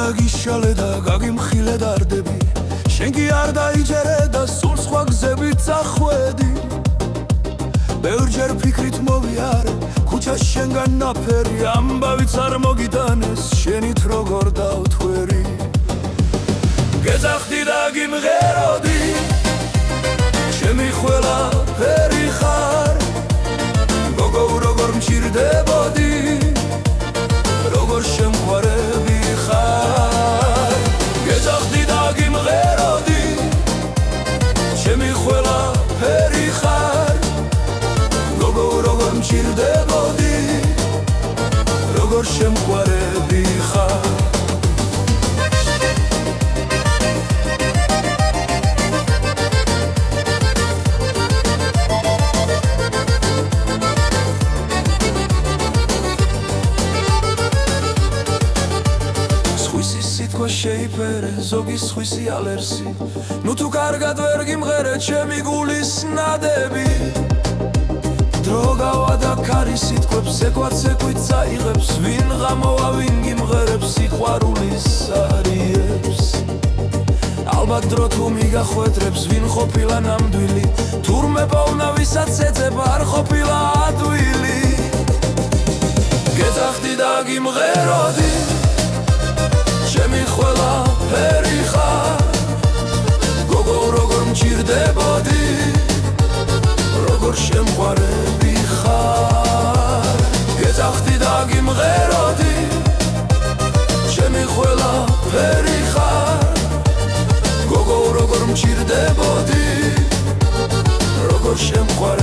გაგიშალე და გაგიმხილე დარდები შენ კი არ დაიჯერე და სულ სხვა გზებით წახვედი ბევრჯერ ფიქრით მოვიარე ქუჩას შენგან ნაფერი ამბავიც არ მოგიტანეს შენით როგორ დავთვერი გეძახდი და გიმღეროდი ჩემი ყველაფერი ხარ გოგო როგორ მჭირდებოდი როგორ შემყვარები ხარ გეძახდი და გიმღეროდი ჩემი ყველაფერი ხარ გოგო როგორ მჭირდებოდი როგორ შემყვარები ხარ შეიფერე ზოგი სხვისი ალერსი ნუ თუ კარგად ვერ გიმღერე ჩემი გულის ნადები დრო გავა და ქარი სიტყვებს ეკვაც-ეკვით წაიღებს ვინ ღამოა ვინ გიმღერებს სიყვარულის არიებს ალბათ დრო თუ მიგახვედრებს ვინ ყოფილა ნამდვილი თურმე პოვნა ვისაც ეძებ არ ყოფილა ადვილი გეძახდი და გიმღეროდი ჩემი ყველაფერი ხარ გოგო როგორ მჭირდებოდი როგორ შემყვარები ხარ გეძახდი და გიმღეროდი ჩემი ყველაფერი ხარ გოგო როგორ მჭირდებოდი როგორ შემყვარები